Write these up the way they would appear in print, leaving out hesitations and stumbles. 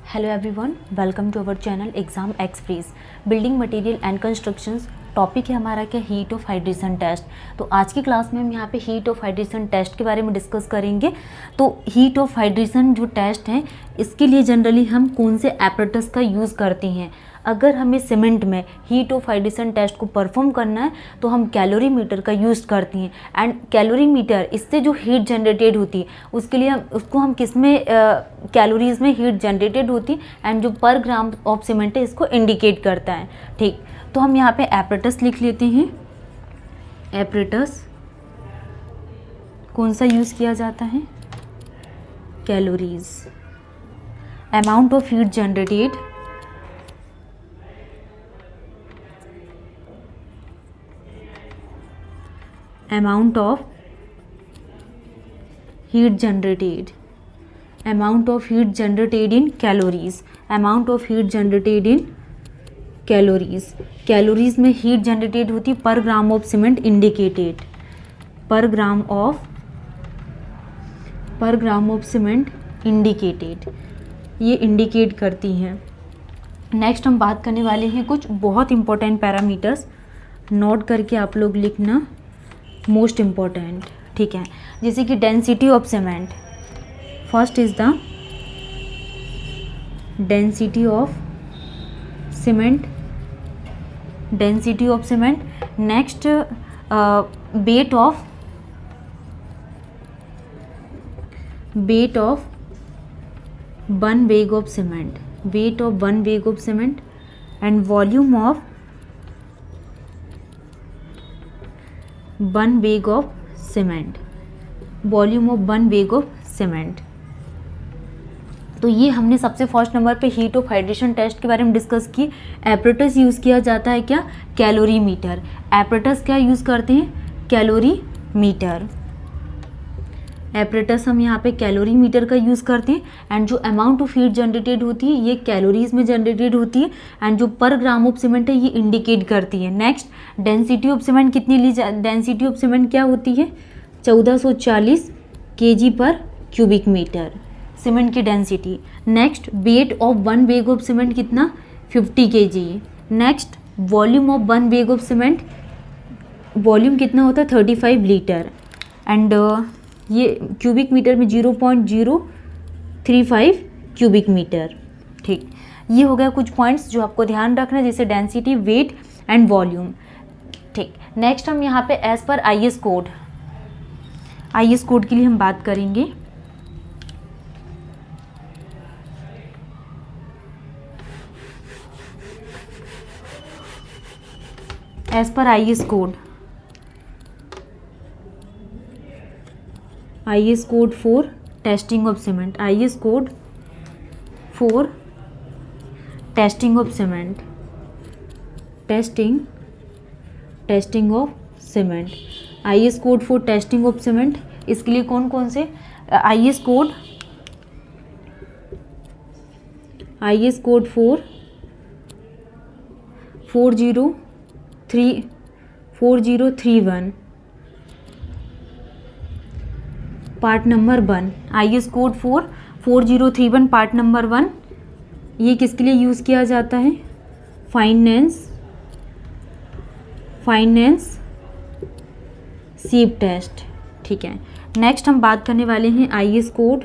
Hello everyone, welcome to our channel exam express. Building material and constructions topic है हमारा क्या, heat of hydration test. तो आज की क्लास में हम यहाँ पे हीट ऑफ हाइड्रेशन टेस्ट के बारे में डिस्कस करेंगे। तो हीट ऑफ हाइड्रेशन जो टेस्ट है, इसके लिए जनरली हम कौन से एपरेटस का यूज़ करते हैं। अगर हमें सीमेंट में हीट ऑफ हाइड्रेशन टेस्ट को परफॉर्म करना है तो हम कैलोरीमीटर का यूज़ करते हैं। एंड कैलोरीमीटर, इससे जो हीट जनरेटेड होती है उसके लिए हम किस में कैलोरीज में हीट जनरेटेड होती है एंड जो पर ग्राम ऑफ सीमेंट है इसको इंडिकेट करता है। ठीक, तो हम यहाँ पे एपरेटस लिख लेते हैं। एपरेटस कौन सा यूज़ किया जाता है, calories. Amount of heat generated, amount of heat generated, amount of heat generated in calories, amount of heat generated in calories। Calories में हीट जनरेटेड होती पर ग्राम ऑफ सीमेंट इंडिकेटेड, पर ग्राम ऑफ सीमेंट इंडिकेटेड, ये indicate करती हैं। Next हम बात करने वाले हैं कुछ बहुत इंपॉर्टेंट पैरामीटर्स, नोट करके आप लोग लिखना, मोस्ट इम्पॉर्टेंट। ठीक है, जैसे कि density of cement. First is the density of cement, density of cement. Next weight of one bag of cement, weight of one bag of cement. And volume of one bag of cement, volume of one bag of cement. तो ये हमने सबसे first number पे heat of hydration test के बारे में discuss की। Apparatus use किया जाता है क्या, कैलोरीमीटर। एपरेटस क्या यूज़ करते हैं, कैलोरीमीटर। एपरेटस हम यहाँ पे कैलोरीमीटर का यूज़ करते हैं। एंड जो अमाउंट ऑफ हीट जनरेटेड होती है ये कैलोरीज में जनरेटेड होती है। एंड जो पर ग्राम ऑफ सीमेंट है ये इंडिकेट करती है। नेक्स्ट, डेंसिटी ऑफ सीमेंट कितनी ली जा, डेंसिटी ऑफ सीमेंट क्या होती है, 1440 kg per cubic metre, cement की density. Next, weight of one bag of cement कितना, 50 kg। Next, volume of one bag of cement, volume कितना होता है, 35 लीटर। एंड ये क्यूबिक मीटर में 0.035 क्यूबिक मीटर। ठीक, ये हो गया कुछ पॉइंट्स जो आपको ध्यान रखना है, जैसे डेंसिटी, वेट एंड वॉल्यूम। ठीक, नेक्स्ट हम यहाँ पे as per IS code, IS code के लिए हम बात करेंगे। As per IS code, IS code for testing of cement, IS code for testing of cement, testing of cement, IS code for testing of cement. इसके लिए कौन कौन से IS code, IS code 4031 part number 1, IS code 4031 part number 1। ये किसके लिए use किया जाता है, फाइनेंस सीप टेस्ट। ठीक है, नेक्स्ट हम बात करने वाले हैं IS code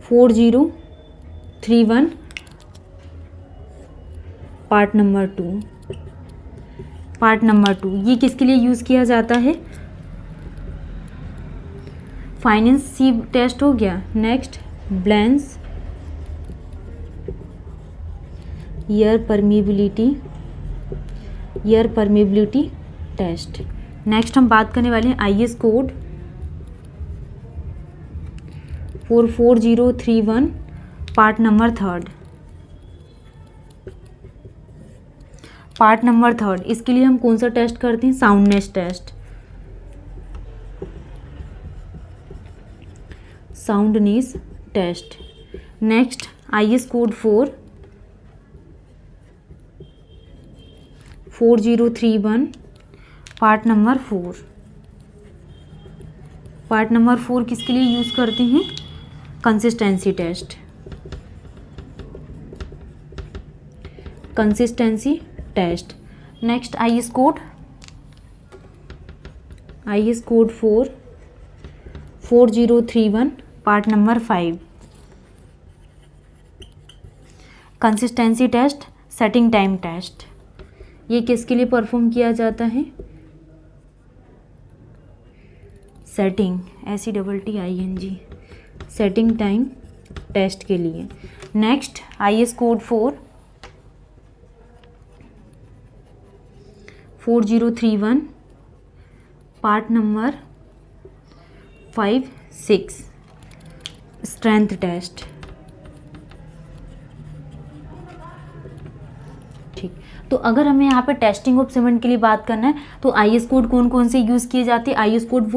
4031 part number 2, part number 2। ये किसके लिए यूज़ किया जाता है, फाइनेंस सीप टेस्ट हो गया। Next, Blaine's air permeability test. Next हम बात करने वाले हैं IS code 4031 part number 3, part number 3। इसके लिए हम कौन सा टेस्ट करते हैं, soundness test, soundness test. Next, IS code 4031 part number 4, part number 4 किसके लिए यूज़ करते हैं, consistency test, consistency test. Next IS code 4031 part number 5, consistency test, setting time test. ये किसके लिए परफॉर्म किया जाता है? Setting, SETTING, setting time test के लिए। Next IS code 4031 part number 5, 6, strength test. ठीक, तो अगर हमें यहाँ पे टेस्टिंग ऑफ सीमेंट के लिए बात करना है तो IS कोड कौन कौन से यूज़ किए जाते हैं? IS code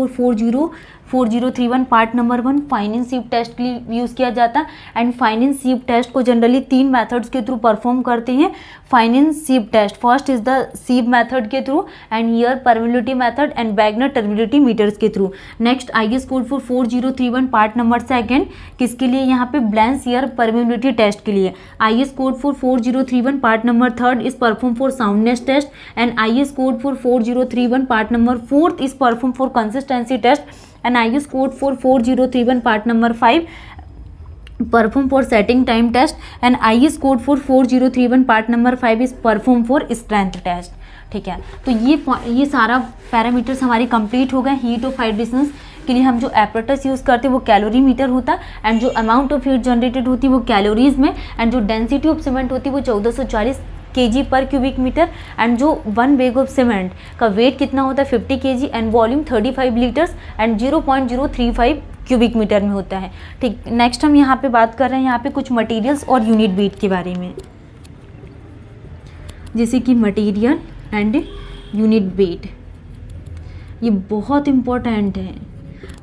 4031 part number 1 fine and sieve test के लिए यूज़ किया जाता है। And fine and sieve test को जनरली 3 मेथड्स के थ्रू परफॉर्म करते हैं। Fine and sieve test first is the sieve method के through, and air permeability method, and Wagner turbidity meters के through. Next IS code 4031 part number 2 किसके लिए? यहाँ पे ब्लैंस ईयर परमिलिटी टेस्ट के लिए। IS code 4031 part number 3 is perform for soundness test, and IS code 4031 part number 4 is perform for consistency test, and IS code 4031 part number 5 perform for setting time test, and IS code 4031 part number 5 is perform for strength test। ठीक है, तो ये सारा parameters हमारी complete हो गए। Heat of hydration के लिए हम जो एपरेटस यूज़ करते हैं वो कैलोरी मीटर होता है, एंड जो अमाउंट ऑफ हीट जनरेटेड होती है वो कैलोरीज में, एंड जो डेंसिटी ऑफ सीमेंट होती है वो 1440 kg per cubic metre, and जो 1 बैग ऑफ सीमेंट का वेट कितना होता है 50 kg, and volume 35 litres and 0.035 cubic metre में होता है। ठीक, नेक्स्ट हम यहाँ पे बात कर रहे हैं यहाँ पे कुछ मटेरियल्स और यूनिट वेट के बारे में, जैसे कि मटेरियल एंड यूनिट वेट, ये बहुत इम्पोर्टेंट है।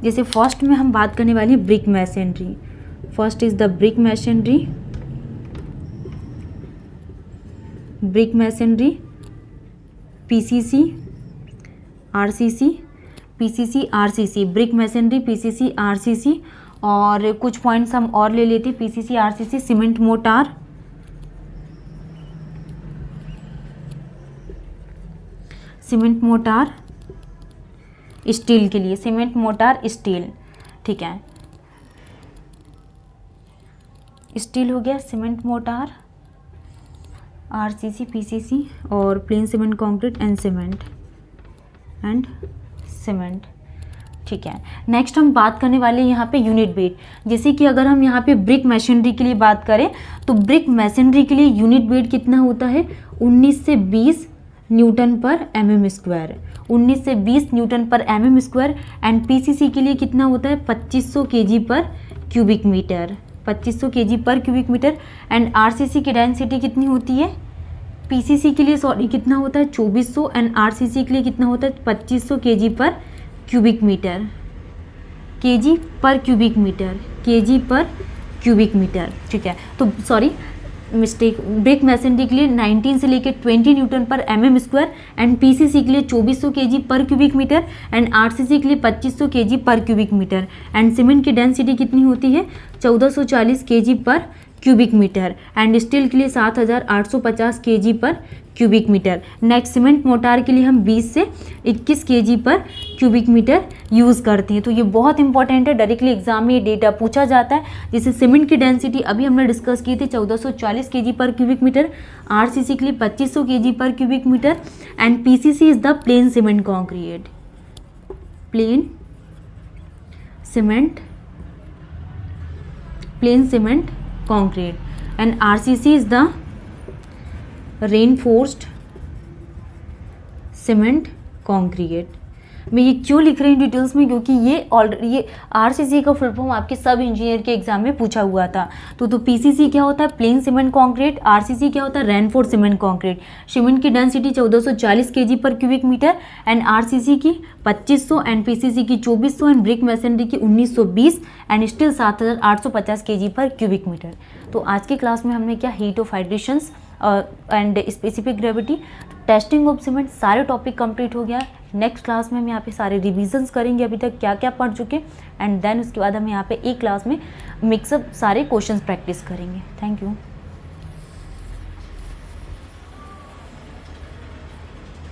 जैसे फर्स्ट में हम बात करने वाले हैं brick masonry. First is the brick masonry, brick masonry, PCC, RCC, PCC, RCC, brick masonry, PCC, RCC, और कुछ पॉइंट्स हम और ले लेते हैं। PCC, RCC, cement motor, cement motor steel के लिए, सीमेंट मोटार स्टील। ठीक है, स्टील हो गया, सीमेंट मोटार, RCC, PCC, और plane cement concrete and cement. ठीक है, नेक्स्ट हम बात करने वाले हैं यहाँ पे यूनिट वेट। जैसे कि अगर हम यहाँ पे ब्रिक मैसनरी के लिए बात करें तो ब्रिक मैसनरी के लिए यूनिट वेट कितना होता है? 19 से 20 न्यूटन पर mm², 19 से 20 न्यूटन पर mm²। एंड PCC के लिए कितना होता है? 2500 kg per cubic metre, 2500 kg per cubic metre. And RCC की डेंसिटी कितनी होती है? PCC के लिए कितना होता है? 2400, एंड RCC के लिए कितना होता है? 2500 kg per cubic metre, kg per cubic metre, kg per cubic metre. ठीक है, तो सॉरी मिस्टेक, ब्रिक मैसनरी के लिए 19 से लेकर 20 न्यूटन पर mm², एंड PCC के लिए 2400 kg per cubic metre, and RCC के लिए 2500 kg per cubic metre. And cement की डेंसिटी कितनी होती है? 1440 kg per cubic metre, and steel के लिए 7850 kg per cubic metre. Next cement mortar के लिए हम 20 से 21 kg per cubic metre use करते हैं। तो ये बहुत इंपॉर्टेंट है, डायरेक्टली एग्जाम में ये डेटा पूछा जाता है। जैसे सीमेंट की डेंसिटी अभी हमने डिस्कस की थी 1440 kg per cubic metre, RCC के लिए 2500 kg per cubic metre, and PCC is the plain cement concrete, plain cement concrete, and RCC is the reinforced cement concrete। मैं ये क्यों लिख रही हूँ डिटेल्स में, क्योंकि ये RCC का फुल फॉर्म आपके सब इंजीनियर के एग्जाम में पूछा हुआ था। तो PCC क्या होता है? Plane cement concrete. RCC क्या होता है? Reinforced cement concrete. सीमेंट की density 1440 kg per cubic metre, and RCC की 2500, एंड PCC की 2400, एंड ब्रिक मैसनरी की 1920, and steel 7850 kg per cubic metre. तो आज की क्लास में हमने क्या heat of hydrations and specific gravity, testing of cement, सारे टॉपिक कंप्लीट हो गया। नेक्स्ट क्लास में हम यहाँ पे सारे रिविजन्स करेंगे, अभी तक क्या क्या पढ़ चुके, एंड देन उसके बाद हम यहाँ पे एक क्लास में मिक्सअप सारे क्वेश्चंस प्रैक्टिस करेंगे। Thank you.